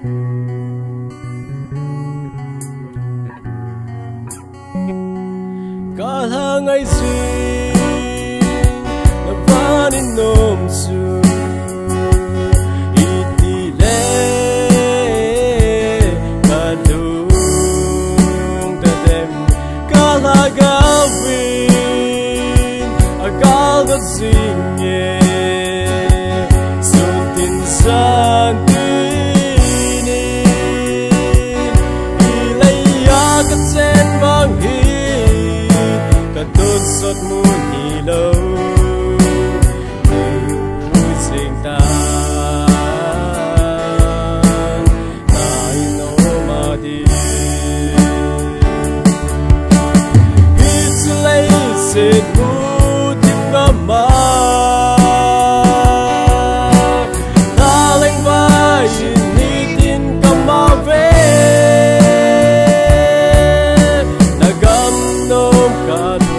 cả tháng ngày gì là vẫn in nôm su ít đi lệ cả đúng ta đem cả là gạo vin cả gạo gì nhẹ sâu tin san tin đi lấy ya cái sen vang hi tôn sốt muôn nhị lâu vui sinh ta ai nô mà đi hít lấy sệt mu tim ngâm mà ta lênh vai ni tin cầm mà về đã gầm nôm cả